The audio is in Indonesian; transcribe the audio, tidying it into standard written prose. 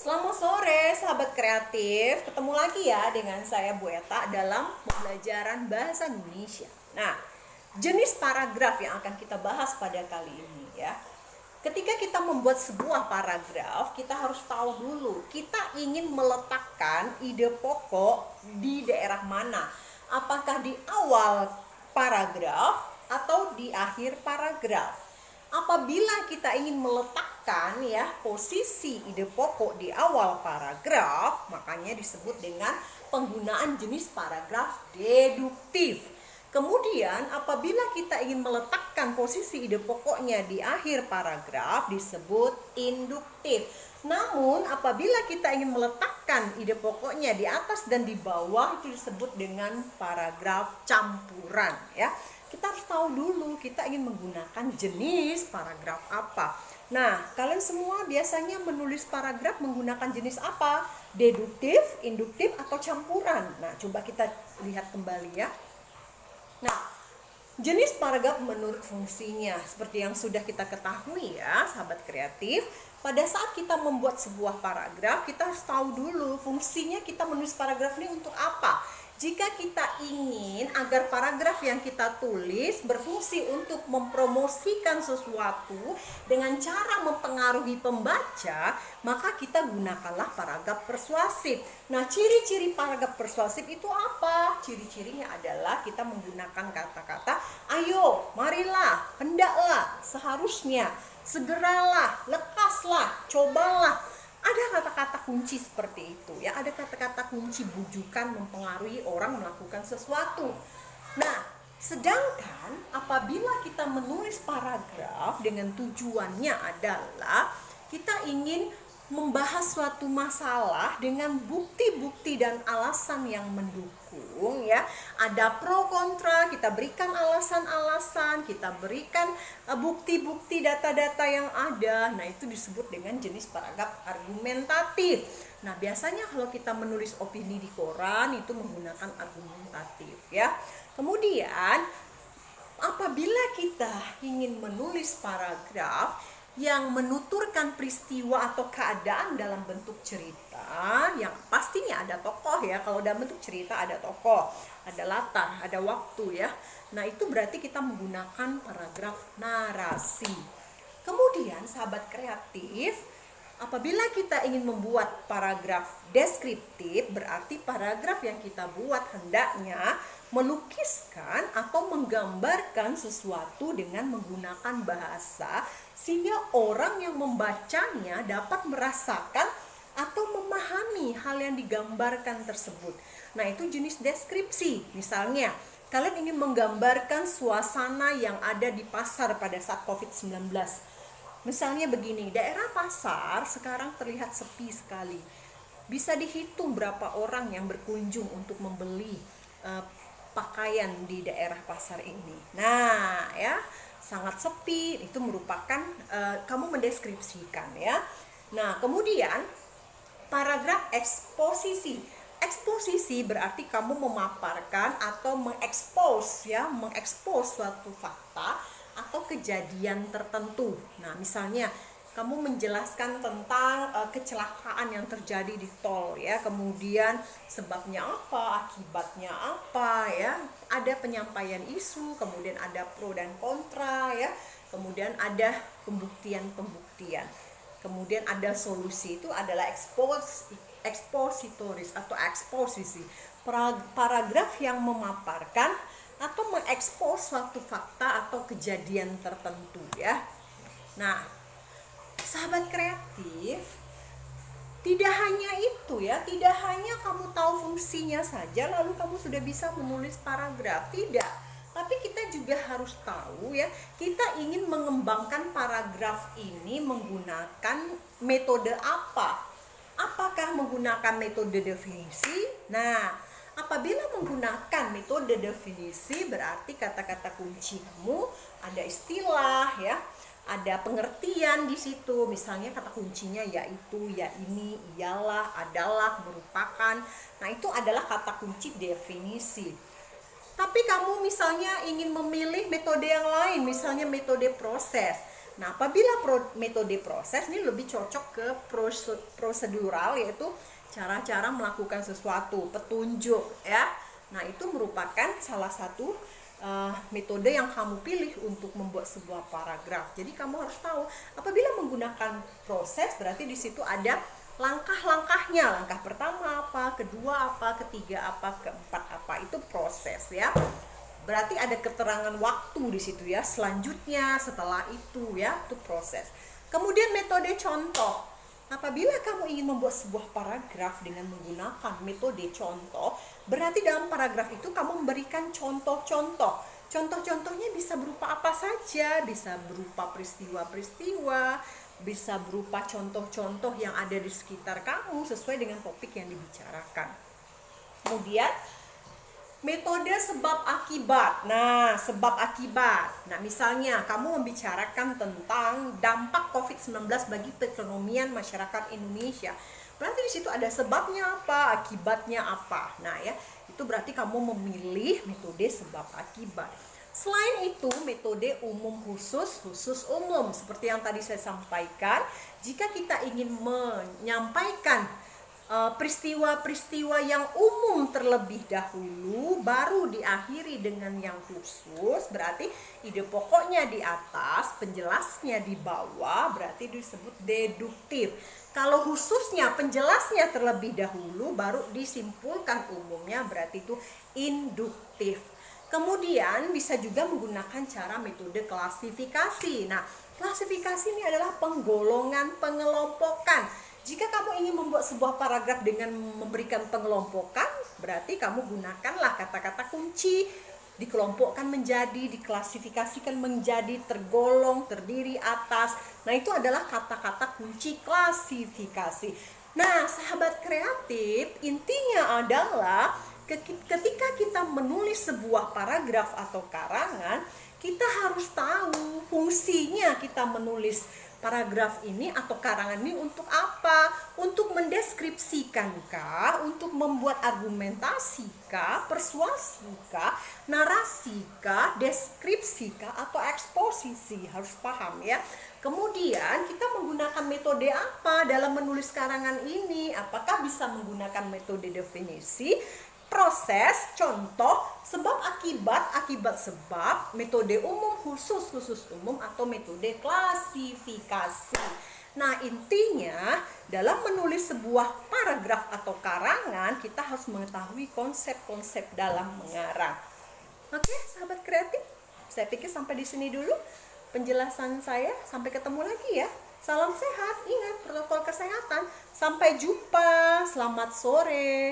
Selamat sore sahabat kreatif, ketemu lagi ya dengan saya Bu Eta dalam pembelajaran bahasa Indonesia. Nah, jenis paragraf yang akan kita bahas pada kali ini ya. Ketika kita membuat sebuah paragraf, kita harus tahu dulu kita ingin meletakkan ide pokok di daerah mana. Apakah di awal paragraf atau di akhir paragraf. Apabila kita ingin meletakkan ya posisi ide pokok di awal paragraf, makanya disebut dengan penggunaan jenis paragraf deduktif. Kemudian apabila kita ingin meletakkan posisi ide pokoknya di akhir paragraf disebut induktif. Namun apabila kita ingin meletakkan ide pokoknya di atas dan di bawah itu disebut dengan paragraf campuran ya. Kita harus tahu dulu kita ingin menggunakan jenis paragraf apa. Nah, kalian semua biasanya menulis paragraf menggunakan jenis apa? Deduktif, induktif, atau campuran? Nah, coba kita lihat kembali ya. Nah, jenis paragraf menurut fungsinya seperti yang sudah kita ketahui ya, sahabat kreatif. Pada saat kita membuat sebuah paragraf, kita harus tahu dulu fungsinya kita menulis paragraf ini untuk apa. Jika kita ingin agar paragraf yang kita tulis berfungsi untuk mempromosikan sesuatu dengan cara mempengaruhi pembaca, maka kita gunakanlah paragraf persuasif. Nah, ciri-ciri paragraf persuasif itu apa? Ciri-cirinya adalah kita menggunakan kata-kata ayo, marilah, hendaklah, seharusnya, segeralah, lekaslah, cobalah. Ada kata-kata kunci seperti itu ya, ada kata-kata kunci bujukan mempengaruhi orang melakukan sesuatu. Nah, sedangkan apabila kita menulis paragraf dengan tujuannya adalah kita ingin membahas suatu masalah dengan bukti-bukti dan alasan yang mendukung ya. Ada pro kontra, kita berikan alasan-alasan, kita berikan bukti-bukti data-data yang ada. Nah, itu disebut dengan jenis paragraf argumentatif. Nah, biasanya kalau kita menulis opini di koran itu menggunakan argumentatif ya. Kemudian apabila kita ingin menulis paragraf yang menuturkan peristiwa atau keadaan dalam bentuk cerita, yang pastinya ada tokoh ya. Kalau dalam bentuk cerita ada tokoh, ada latar, ada waktu ya. Nah, itu berarti kita menggunakan paragraf narasi. Kemudian sahabat kreatif, apabila kita ingin membuat paragraf deskriptif, berarti paragraf yang kita buat hendaknya melukiskan atau menggambarkan sesuatu dengan menggunakan bahasa sehingga orang yang membacanya dapat merasakan atau memahami hal yang digambarkan tersebut. Nah, itu jenis deskripsi. Misalnya, kalian ingin menggambarkan suasana yang ada di pasar pada saat COVID-19. Misalnya begini, daerah pasar sekarang terlihat sepi sekali. Bisa dihitung berapa orang yang berkunjung untuk membeli pakaian di daerah pasar ini. Nah, ya, sangat sepi, itu merupakan kamu mendeskripsikan ya. Nah, kemudian paragraf eksposisi. Eksposisi berarti kamu memaparkan atau mengekspos ya, mengekspos suatu fakta atau kejadian tertentu. Nah, misalnya kamu menjelaskan tentang kecelakaan yang terjadi di tol ya, kemudian sebabnya apa, akibatnya apa ya, ada penyampaian isu, kemudian ada pro dan kontra ya, kemudian ada pembuktian, kemudian ada solusi. Itu adalah ekspositoris atau eksposisi, paragraf yang memaparkan atau mengekspos suatu fakta atau kejadian tertentu ya. Nah, sahabat kreatif, tidak hanya itu ya, tidak hanya kamu tahu fungsinya saja lalu kamu sudah bisa menulis paragraf, tidak. Tapi kita juga harus tahu ya, kita ingin mengembangkan paragraf ini menggunakan metode apa? Apakah menggunakan metode definisi? Nah, apabila menggunakan metode definisi berarti kata-kata kunci kamu ada istilah ya, ada pengertian di situ. Misalnya kata kuncinya yaitu, ya ini, ialah, adalah, merupakan. Nah, itu adalah kata kunci definisi. Tapi kamu misalnya ingin memilih metode yang lain, misalnya metode proses. Nah, apabila metode proses ini lebih cocok ke prosedural, yaitu cara-cara melakukan sesuatu, petunjuk ya. Nah, itu merupakan salah satu metode yang kamu pilih untuk membuat sebuah paragraf. Jadi kamu harus tahu, apabila menggunakan proses berarti di situ ada langkah-langkahnya. Langkah pertama apa, kedua apa, ketiga apa, keempat apa. Itu proses ya. Berarti ada keterangan waktu di situ ya. Selanjutnya setelah itu ya, itu proses. Kemudian metode contoh. Apabila kamu ingin membuat sebuah paragraf dengan menggunakan metode contoh, berarti dalam paragraf itu kamu memberikan contoh-contoh. Contoh-contohnya bisa berupa apa saja, bisa berupa peristiwa-peristiwa, bisa berupa contoh-contoh yang ada di sekitar kamu sesuai dengan topik yang dibicarakan. Kemudian metode sebab akibat. Nah, sebab akibat. Nah, misalnya kamu membicarakan tentang dampak COVID-19 bagi perekonomian masyarakat Indonesia. Berarti di situ ada sebabnya apa, akibatnya apa. Nah, ya, itu berarti kamu memilih metode sebab akibat. Selain itu, metode umum khusus, khusus umum. Seperti yang tadi saya sampaikan, jika kita ingin menyampaikan peristiwa-peristiwa yang umum terlebih dahulu baru diakhiri dengan yang khusus, berarti ide pokoknya di atas, penjelasnya di bawah, berarti disebut deduktif. Kalau khususnya penjelasnya terlebih dahulu baru disimpulkan umumnya, berarti itu induktif. Kemudian bisa juga menggunakan cara metode klasifikasi. Nah, klasifikasi ini adalah penggolongan, pengelompokan. Jika kamu ingin membuat sebuah paragraf dengan memberikan pengelompokan, berarti kamu gunakanlah kata-kata kunci, dikelompokkan menjadi, diklasifikasikan menjadi, tergolong, terdiri, atas. Nah, itu adalah kata-kata kunci klasifikasi. Nah, sahabat kreatif, intinya adalah ketika kita menulis sebuah paragraf atau karangan, kita harus tahu fungsinya kita menulis paragraf ini atau karangan ini untuk apa? Untuk mendeskripsikankah? Untuk membuat argumentasikah? Persuasikah? Narasikah? Deskripsikah? Atau eksposisi? Harus paham ya. Kemudian kita menggunakan metode apa dalam menulis karangan ini? Apakah bisa menggunakan metode definisi, proses, contoh, sebab akibat, akibat sebab, metode umum khusus, khusus umum, atau metode klasifikasi. Nah, intinya dalam menulis sebuah paragraf atau karangan, kita harus mengetahui konsep-konsep dalam mengarang. Oke, sahabat kreatif, saya pikir sampai di sini dulu penjelasan saya. Sampai ketemu lagi ya. Salam sehat, ingat protokol kesehatan. Sampai jumpa, selamat sore.